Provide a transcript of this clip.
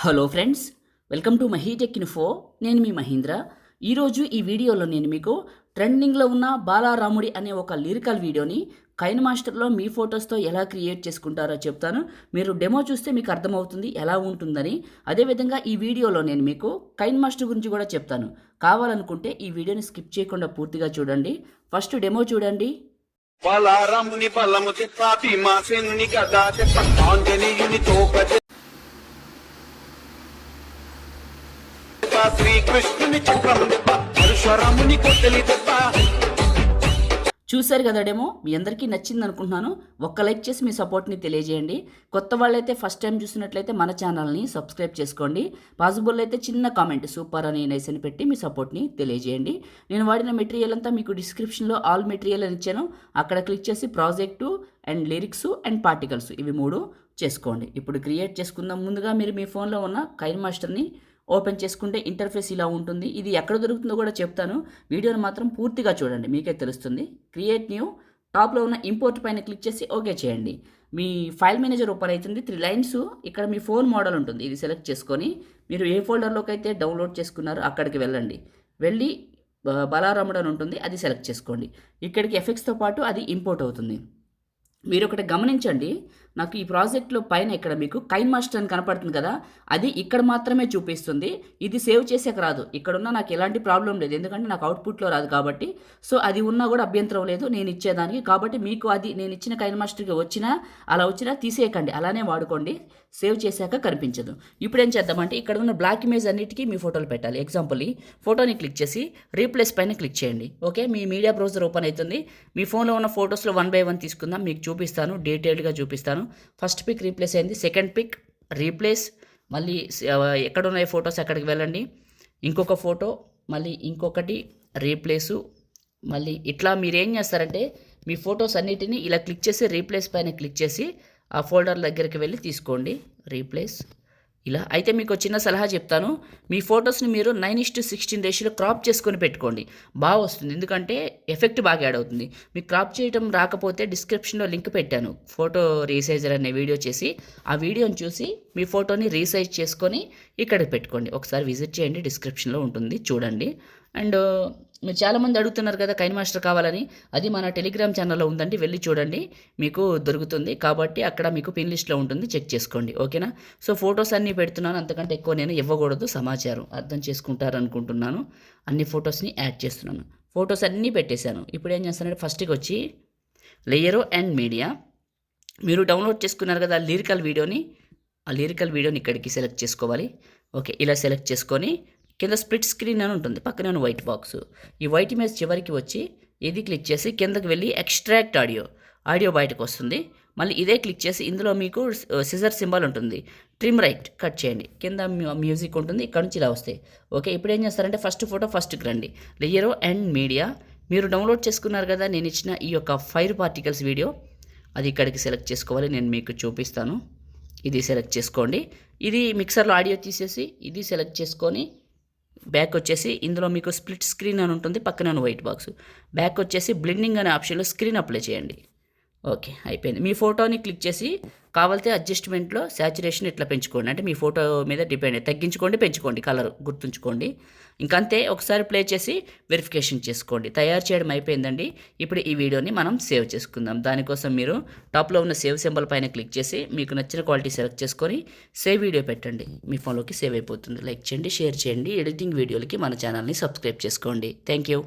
Hello friends, welcome to MahiTech info. నేను మీ మహీంద్ర. ఈరోజు ఈ వీడియోలో నేను మీకు ట్రెండింగ్లో ఉన్న బాలారాముడి అనే ఒక లిరికల్ వీడియోని కైన్ మాస్టర్లో మీ ఫొటోస్తో ఎలా క్రియేట్ చేసుకుంటారో చెప్తాను. మీరు డెమో చూస్తే మీకు అర్థమవుతుంది ఎలా ఉంటుందని. అదేవిధంగా ఈ వీడియోలో నేను మీకు కైన్ మాస్టర్ గురించి కూడా చెప్తాను. కావాలనుకుంటే ఈ వీడియోని స్కిప్ చేయకుండా పూర్తిగా చూడండి. ఫస్ట్ డెమో చూడండి. బాలారాముని బలము చెప్ప భీమాసేనుని గదా చెప్ప ఆంజనేయుని తోక శ్రీకృష్ణుని చక్రం దెబ్బ పరశురాముని కొట్టలి దెబ్బ. చూశారు కదా డెమో. మీ అందరికీ నచ్చింది అనుకుంటున్నాను. ఒక్క లైక్ చేసి మీ సపోర్ట్ని తెలియజేయండి. కొత్త వాళ్ళైతే ఫస్ట్ టైం చూసినట్లయితే మన ఛానల్ని సబ్స్క్రైబ్ చేసుకోండి. పాసిబుల్ అయితే చిన్న కామెంట్ సూపర్ అని నైస్ అని పెట్టి మీ సపోర్ట్ని తెలియజేయండి. నేను వాడిన మెటీరియల్ అంతా మీకు డిస్క్రిప్షన్లో ఆల్ మెటీరియల్ అని ఇచ్చాను. అక్కడ క్లిక్ చేసి project and lyrics and particles ఇవి 3 చేసుకోండి. ఇప్పుడు క్రియేట్ చేసుకుందాం. ముందుగా మీరు మీ ఫోన్లో ఉన్న కైన్ మాస్టర్ని ఓపెన్ చేసుకుంటే ఇంటర్ఫేస్ ఇలా ఉంటుంది. ఇది ఎక్కడ దొరుకుతుందో కూడా చెప్తాను. వీడియోని మాత్రం పూర్తిగా చూడండి, మీకే తెలుస్తుంది. క్రియేట్ న్యూ టాప్లో ఉన్న ఇంపోర్ట్ పైన క్లిక్ చేసి ఓకే చేయండి. మీ ఫైల్ మేనేజర్ ఓపెన్ అవుతుంది. 3 లైన్స్ ఇక్కడ మీ ఫోన్ మోడల్ ఉంటుంది. ఇది సెలెక్ట్ చేసుకొని మీరు ఏ ఫోల్డర్లోకి అయితే డౌన్లోడ్ చేసుకున్నారో అక్కడికి వెళ్ళండి. వెళ్ళి బలారాముడు అని ఉంటుంది, అది సెలెక్ట్ చేసుకోండి. ఇక్కడికి ఎఫెక్ట్స్తో పాటు అది ఇంపోర్ట్ అవుతుంది. మీరు ఒకటి గమనించండి, నాకు ఈ ప్రాజెక్ట్లో పైన ఇక్కడ మీకు కైన్ మాస్టర్ అని కనపడుతుంది కదా, అది ఇక్కడ మాత్రమే చూపిస్తుంది. ఇది సేవ్ చేసేక రాదు. ఇక్కడున్న నాకు ఎలాంటి ప్రాబ్లం లేదు, ఎందుకంటే నాకు అవుట్పుట్లో రాదు కాబట్టి. సో అది ఉన్నా కూడా అభ్యంతరం లేదు నేను ఇచ్చేదానికి. కాబట్టి మీకు అది నేను ఇచ్చిన కైన్ మాస్టర్కి వచ్చినా అలా వచ్చినా తీసేయకండి, అలానే వాడుకోండి. సేవ్ చేశాక కనిపించదు. ఇప్పుడు ఏం చేద్దామంటే ఇక్కడ ఉన్న బ్లాక్ ఇమేజ్ అన్నిటికీ మీ ఫోటోలు పెట్టాలి. ఎగ్జాంపుల్ ఈ ఫోటోని క్లిక్ చేసి రీప్లేస్ పైన క్లిక్ చేయండి. ఓకే, మీ మీడియా బ్రౌజర్ ఓపెన్ అవుతుంది. మీ ఫోన్లో ఉన్న ఫొటోస్లో 1 by 1 తీసుకుందాం. మీకు చూపిస్తాను, డీటెయిల్డ్గా చూపిస్తాను. ఫస్ట్ పిక్ రీప్లేస్ అయింది, సెకండ్ పిక్ రీప్లేస్, మళ్ళీ ఎక్కడున్న ఫొటోస్ అక్కడికి వెళ్ళండి. ఇంకొక ఫోటో, మళ్ళీ ఇంకొకటి రీప్లేసు, మళ్ళీ ఇట్లా మీరు ఏం చేస్తారంటే మీ ఫొటోస్ అన్నిటినీ ఇలా క్లిక్ చేసి రీప్లేస్ పైన క్లిక్ చేసి ఆ ఫోల్డర్ దగ్గరికి వెళ్ళి తీసుకోండి. రీప్లేస్ ఇలా. అయితే మీకు చిన్న సలహా చెప్తాను, మీ ఫొటోస్ని మీరు 9:16 రేషియోలో క్రాప్ చేసుకొని పెట్టుకోండి, బాగా వస్తుంది. ఎందుకంటే ఎఫెక్ట్ బాగా యాడ్ అవుతుంది. మీకు క్రాప్ చేయడం రాకపోతే డిస్క్రిప్షన్లో లింక్ పెట్టాను, ఫోటో రీసైజర్ అనే వీడియో చేసి. ఆ వీడియోని చూసి మీ ఫోటోని రీసైజ్ చేసుకొని ఇక్కడికి పెట్టుకోండి. ఒకసారి విజిట్ చేయండి, డిస్క్రిప్షన్లో ఉంటుంది, చూడండి. అండ్ మీరు చాలామంది అడుగుతున్నారు కదా కైన్ మాస్టర్ కావాలని, అది మన టెలిగ్రామ్ ఛానల్లో ఉందండి, వెళ్ళి చూడండి, మీకు దొరుకుతుంది. కాబట్టి అక్కడ మీకు పిన్ లిస్ట్లో ఉంటుంది, చెక్ చేసుకోండి. ఓకేనా. సో ఫొటోస్ అన్నీ పెడుతున్నాను, అంతకంటే ఎక్కువ నేను ఇవ్వకూడదు, సమాచారం అర్థం చేసుకుంటారనుకుంటున్నాను. అన్ని ఫొటోస్ని యాడ్ చేస్తున్నాను. ఫొటోస్ అన్నీ పెట్టేశాను. ఇప్పుడు ఏం చేస్తానంటే ఫస్ట్కి వచ్చి లేయరు అండ్ మీడియా, మీరు డౌన్లోడ్ చేసుకున్నారు కదా లిరికల్ వీడియోని, ఆ లిరికల్ వీడియోని ఇక్కడికి సెలెక్ట్ చేసుకోవాలి. ఓకే, ఇలా సెలెక్ట్ చేసుకొని కింద స్ప్లిట్ స్క్రీన్ అని ఉంటుంది, పక్కనే వైట్ బాక్స్. ఈ వైట్ ఇమేజ్ చివరికి వచ్చి ఇది క్లిక్ చేసి కిందకి వెళ్ళి ఎక్స్ట్రాక్ట్ ఆడియో బయటకు వస్తుంది. మళ్ళీ ఇదే క్లిక్ చేసి ఇందులో మీకు సిజర్ సింబల్ ఉంటుంది, ట్రిమ్ రైట్ కట్ చేయండి. కింద మ్యూజిక్ ఉంటుంది, ఇక్కడ నుంచి ఇలా వస్తాయి. ఓకే, ఇప్పుడు ఏం చేస్తారంటే ఫస్ట్ ఫోటో ఫస్ట్కి రండి. లేయర్ అండ్ మీడియా, మీరు డౌన్లోడ్ చేసుకున్నారు కదా నేను ఇచ్చిన ఈ యొక్క ఫైర్ పార్టికల్స్ వీడియో, అది ఇక్కడికి సెలెక్ట్ చేసుకోవాలి. నేను మీకు చూపిస్తాను. ఇది సెలెక్ట్ చేసుకోండి. ఇది మిక్సర్లో ఆడియో తీసేసి ఇది సెలెక్ట్ చేసుకొని బ్యాక్ వచ్చేసి ఇందులో మీకు స్ప్లిట్ స్క్రీన్ అని ఉంటుంది, పక్కన వైట్ బాక్స్. బ్యాక్ వచ్చేసి బ్లెండింగ్ అనే ఆప్షన్లో స్క్రీన్ అప్లై చేయండి. ఓకే, అయిపోయింది. మీ ఫోటోని క్లిక్ చేసి కావాలితే అడ్జస్ట్మెంట్లో శాచురేషన్ ఇట్లా పెంచుకోండి, అంటే మీ ఫోటో మీద డిపెండ్, తగ్గించుకోండి పెంచుకోండి, కలర్ గుర్తుంచుకోండి. ఇంకంతే, ఒకసారి ప్లే చేసి వెరిఫికేషన్ చేసుకోండి. తయారు చేయడం అయిపోయిందండి. ఇప్పుడు ఈ వీడియోని మనం సేవ్ చేసుకుందాం. దానికోసం మీరు టాప్లో ఉన్న సేవ్ సింబల్ పైన క్లిక్ చేసి మీకు నచ్చిన క్వాలిటీ సెలెక్ట్ చేసుకొని సేవ్ వీడియో పెట్టండి. మీ ఫోన్లోకి సేవ్ అయిపోతుంది. లైక్ చేయండి, షేర్ చేయండి. ఎడిటింగ్ వీడియోలకి మన ఛానల్ని సబ్స్క్రైబ్ చేసుకోండి. Thank you.